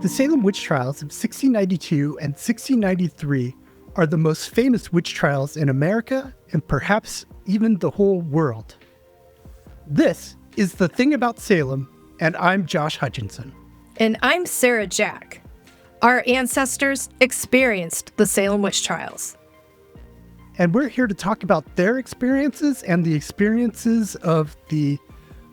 The Salem Witch Trials of 1692 and 1693 are the most famous witch trials in America and perhaps even the whole world. This is The Thing About Salem, and I'm Josh Hutchinson. And I'm Sarah Jack. Our ancestors experienced the Salem Witch Trials. And we're here to talk about their experiences and the experiences of the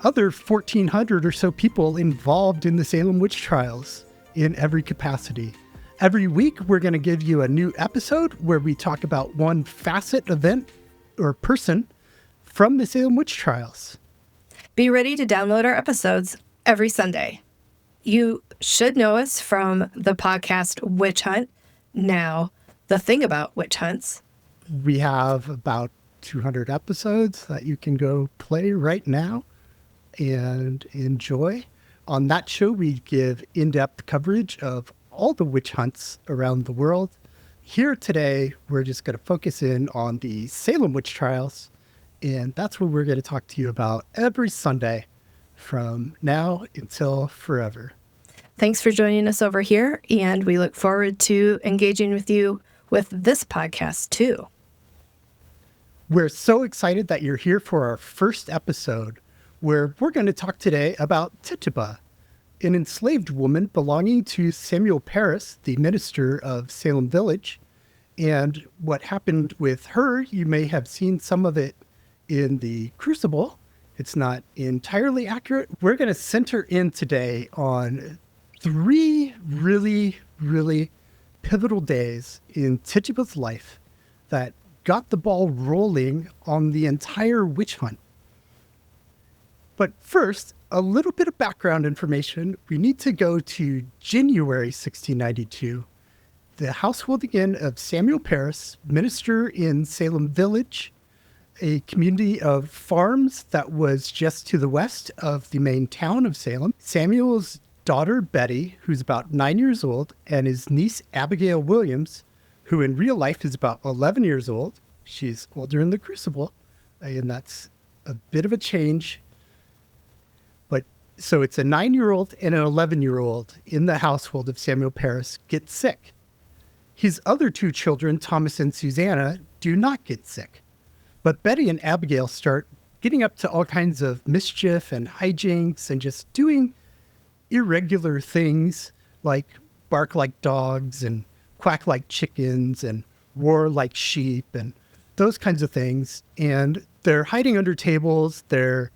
other 1,400 or so people involved in the Salem Witch Trials in every capacity. Every week, we're going to give you a new episode where we talk about one facet, event, or person from the Salem Witch Trials. Be ready to download our episodes every Sunday. You should know us from the podcast Witch Hunt, now The Thing About Witch Hunts. We have about 200 episodes that you can go play right now and enjoy. On that show, we give in-depth coverage of all the witch hunts around the world. Here today, we're just going to focus in on the Salem Witch Trials, and that's what we're going to talk to you about every Sunday from now until forever. Thanks for joining us over here, and we look forward to engaging with you with this podcast too. We're so excited that you're here for our first episode, where we're going to talk today about Tituba, an enslaved woman belonging to Samuel Parris, the minister of Salem Village. And what happened with her, you may have seen some of it in the Crucible. It's not entirely accurate. We're going to center in today on three really pivotal days in Tituba's life that got the ball rolling on the entire witch hunt. But first, a little bit of background information. We need to go to January 1692, the household again of Samuel Parris, minister in Salem Village, a community of farms that was just to the west of the main town of Salem. Samuel's daughter, Betty, who's about 9 years old, and his niece, Abigail Williams, who in real life is about 11 years old. She's older in the Crucible, and that's a bit of a change. So it's a 9-year-old and an 11-year-old in the household of Samuel Parris get sick. His other two children, Thomas and Susanna, do not get sick. But Betty and Abigail start getting up to all kinds of mischief and hijinks and just doing irregular things like bark like dogs and quack like chickens and roar like sheep and those kinds of things. And they're hiding under tables. They're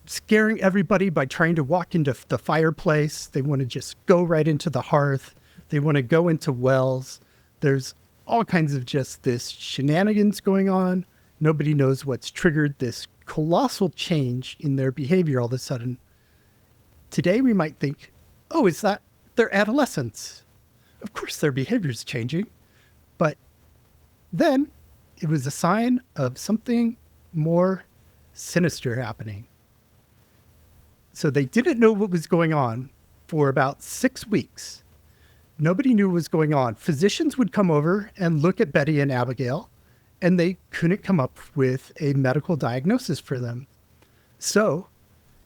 scaring everybody by trying to walk into the fireplace. They want to just go right into the hearth. They want to go into wells. There's all kinds of just this shenanigans going on. Nobody knows what's triggered this colossal change in their behavior all of a sudden. Today we might think, oh, is that their adolescence? Of course their behavior is changing. But then it was a sign of something more sinister happening. So they didn't know what was going on for about 6 weeks. Nobody knew what was going on. Physicians would come over and look at Betty and Abigail, and they couldn't come up with a medical diagnosis for them. So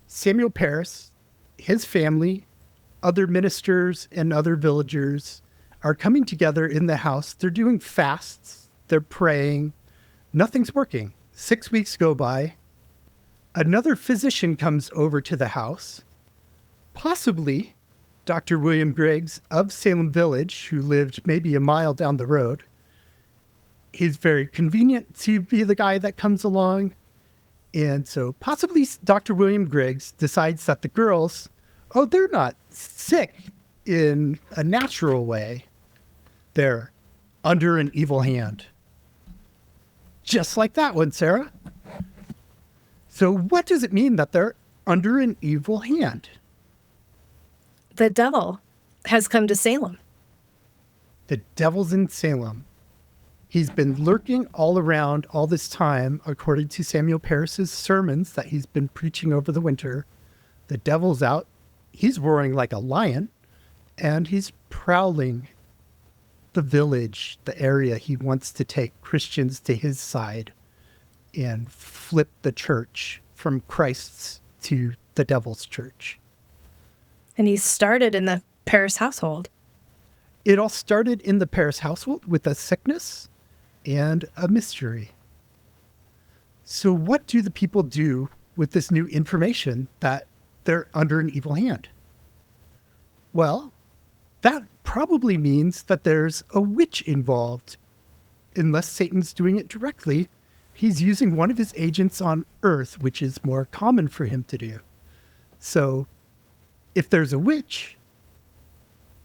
Samuel Parris, his family, other ministers, and other villagers are coming together in the house. They're doing fasts. They're praying. Nothing's working. 6 weeks go by. Another physician comes over to the house, possibly Dr. William Griggs of Salem Village, who lived maybe a mile down the road. He's very convenient to be the guy that comes along. And so possibly Dr. William Griggs decides that the girls, they're not sick in a natural way. They're under an evil hand. Just like that one, Sarah. So what does it mean that they're under an evil hand? The devil has come to Salem. The devil's in Salem. He's been lurking all around all this time, according to Samuel Parris's sermons that he's been preaching over the winter. The devil's out. He's roaring like a lion, and he's prowling the village, the area he wants to take Christians to his side and flip the church from Christ's to the devil's church. And he started in the Parris household? It all started in the Parris household with a sickness and a mystery. So what do the people do with this new information that they're under an evil hand? Well, that probably means that there's a witch involved. Unless Satan's doing it directly, he's using one of his agents on Earth, which is more common for him to do. So if there's a witch,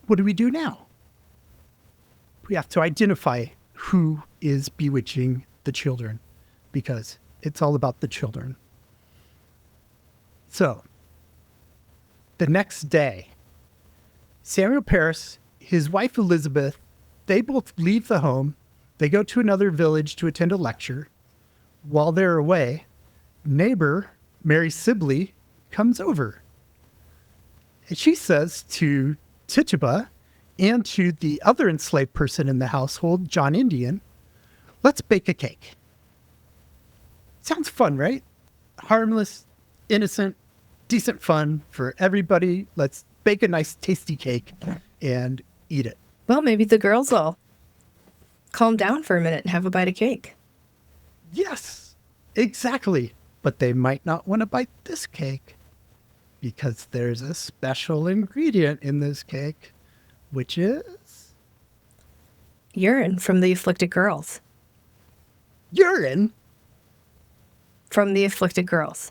what do we do now? We have to identify who is bewitching the children, because it's all about the children. So the next day, Samuel Parris, his wife Elizabeth, they both leave the home. They go to another village to attend a lecture. While they're away, neighbor Mary Sibley comes over. And she says to Tituba and to the other enslaved person in the household, John Indian, let's bake a cake. Sounds fun, right? Harmless, innocent, decent fun for everybody. Let's bake a nice, tasty cake and eat it. Well, maybe the girls will calm down for a minute and have a bite of cake. Yes, exactly. But they might not want to bite this cake because there's a special ingredient in this cake, which is Urine from the afflicted girls. urine From the afflicted girls.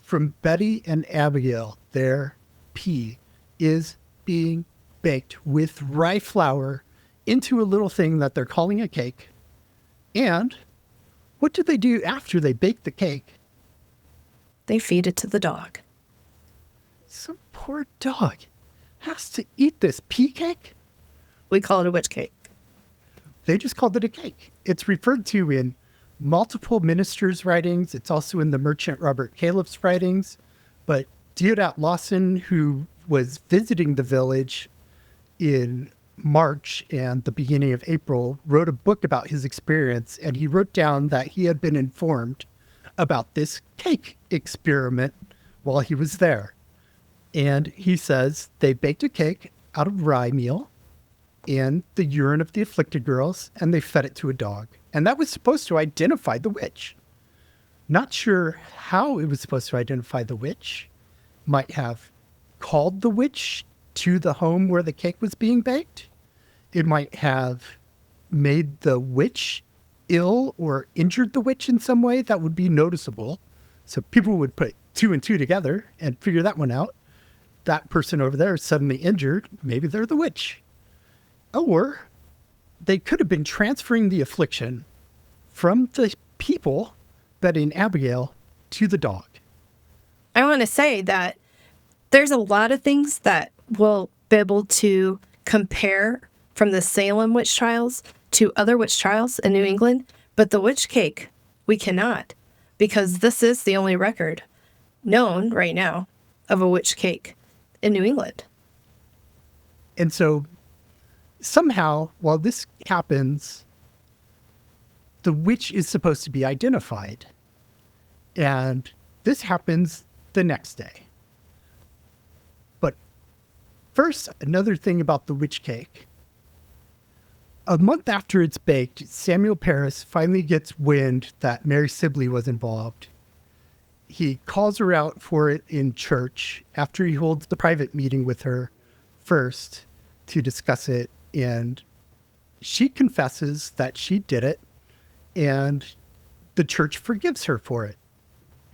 from Betty and Abigail. Their pee is being baked with rye flour into a little thing that they're calling a cake. And what do they do after they bake the cake? They feed it to the dog. Some poor dog has to eat this pea cake? We call it a witch cake. They just called it a cake. It's referred to in multiple ministers' writings. It's also in the merchant Robert Caliph's writings. But Deodat Lawson, who was visiting the village in March and the beginning of April, wrote a book about his experience. And he wrote down that he had been informed about this cake experiment while he was there. And he says they baked a cake out of rye meal and the urine of the afflicted girls, and they fed it to a dog. And that was supposed to identify the witch. Not sure how it was supposed to identify the witch. Might have called the witch to the home where the cake was being baked. It might have made the witch ill or injured the witch in some way that would be noticeable. So people would put two and two together and figure that one out. That person over there is suddenly injured. Maybe they're the witch. Or they could have been transferring the affliction from the people, Betty and Abigail, to the dog. I want to say that there's a lot of things that we'll be able to compare from the Salem Witch Trials to other witch trials in New England, but the witch cake, we cannot, because this is the only record known right now of a witch cake in New England. And so somehow, while this happens, the witch is supposed to be identified. And this happens the next day. But first, another thing about the witch cake. A month after it's baked, Samuel Parris finally gets wind that Mary Sibley was involved. He calls her out for it in church after he holds the private meeting with her first to discuss it. And she confesses that she did it, and the church forgives her for it.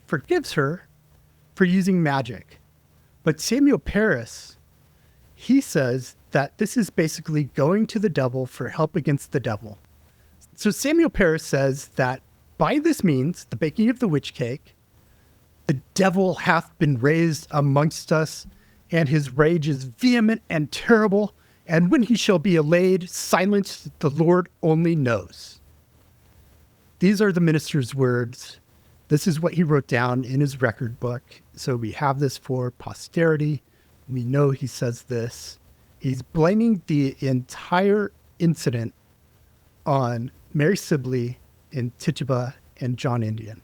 Forgives her for using magic. But Samuel Parris, he says that this is basically going to the devil for help against the devil. So Samuel Parris says that by this means, the baking of the witch cake, the devil hath been raised amongst us, and his rage is vehement and terrible. And when he shall be allayed, silence the Lord only knows. These are the minister's words. This is what he wrote down in his record book. So we have this for posterity. We know he says this. He's blaming the entire incident on Mary Sibley and Tituba and John Indian.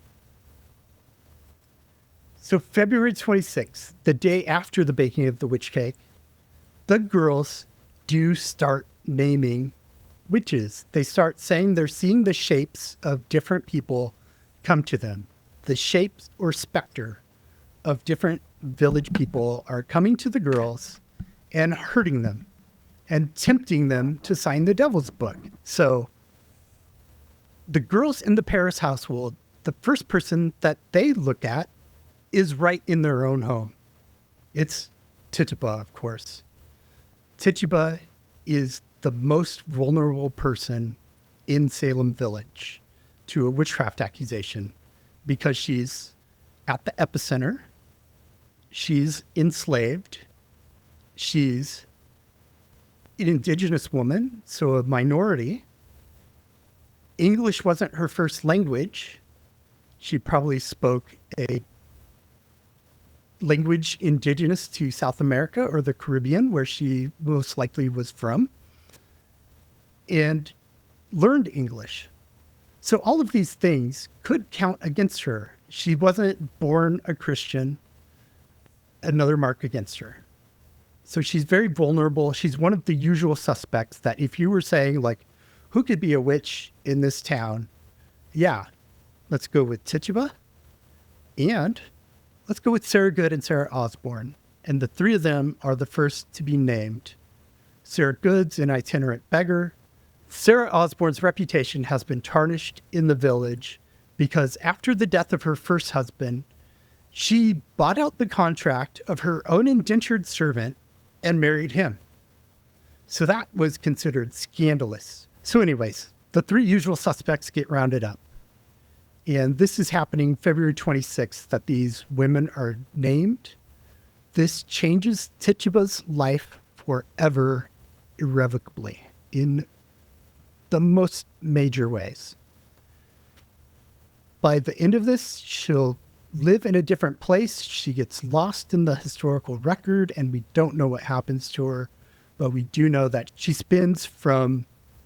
So February 26th, the day after the baking of the witch cake, the girls do start naming witches. They start saying they're seeing the shapes of different people come to them. The shapes or specter of different village people are coming to the girls and hurting them and tempting them to sign the devil's book. So the girls in the Parris household, the first person that they look at is right in their own home. It's Tituba, of course. Tituba is the most vulnerable person in Salem Village to a witchcraft accusation because she's at the epicenter. She's enslaved. She's an indigenous woman, so a minority. English wasn't her first language. She probably spoke a language indigenous to South America or the Caribbean, where she most likely was from, and learned English. So all of these things could count against her. She wasn't born a Christian, another mark against her. So she's very vulnerable. She's one of the usual suspects that if you were saying, like, who could be a witch in this town? Yeah, let's go with Tituba, and let's go with Sarah Good and Sarah Osborne. And the three of them are the first to be named. Sarah Good's an itinerant beggar. Sarah Osborne's reputation has been tarnished in the village because after the death of her first husband, she bought out the contract of her own indentured servant and married him. So that was considered scandalous. So anyways, the three usual suspects get rounded up. And this is happening February 26th that these women are named. This changes Tituba's life forever, irrevocably, in the most major ways. By the end of this, she'll live in a different place. She gets lost in the historical record, and we don't know what happens to her, but we do know that she spends from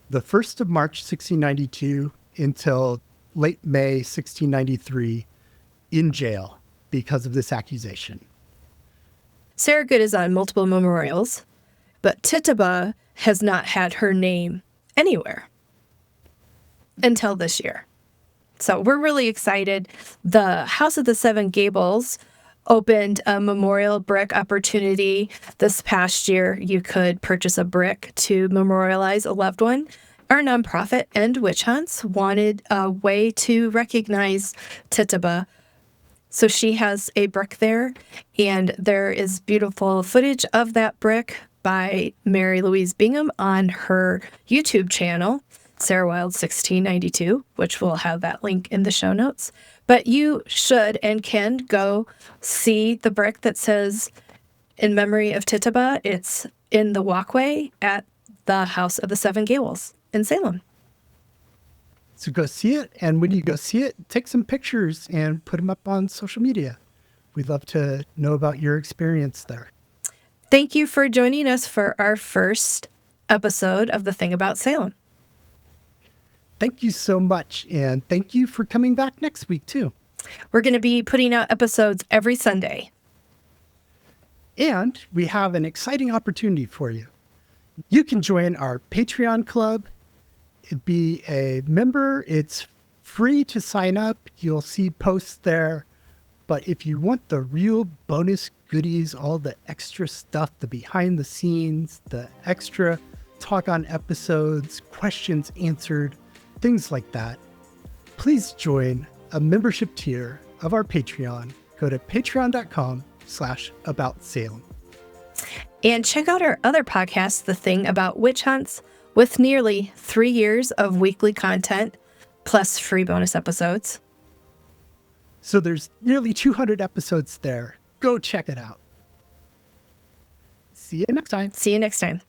the 1st of March, 1692 until late May, 1693 in jail because of this accusation. Sarah Good is on multiple memorials, but Tituba has not had her name anywhere until this year. So we're really excited. The House of the Seven Gables opened a memorial brick opportunity this past year. You could purchase a brick to memorialize a loved one. Our nonprofit, End Witch Hunts, wanted a way to recognize Tituba. So she has a brick there, and there is beautiful footage of that brick by Mary Louise Bingham on her YouTube channel, Sarah Wild 1692, which will have that link in the show notes. But you should and can go see the brick that says, "In memory of Tituba." It's in the walkway at the House of the Seven Gables in Salem. So go see it, and when you go see it, take some pictures and put them up on social media. We'd love to know about your experience there. Thank you for joining us for our first episode of The Thing About Salem. Thank you so much, and thank you for coming back next week, too. We're going to be putting out episodes every Sunday. And we have an exciting opportunity for you. You can join our Patreon club. Be a member. It's free to sign up. You'll see posts there. But if you want the real bonus goodies, all the extra stuff, the behind the scenes, the extra talk on episodes, questions answered, things like that, please join a membership tier of our Patreon. Go to patreon.com/aboutsalem. And check out our other podcast, The Thing About Witch Hunts, with nearly 3 years of weekly content, plus free bonus episodes. So there's nearly 200 episodes there. Go check it out. See you next time. See you next time.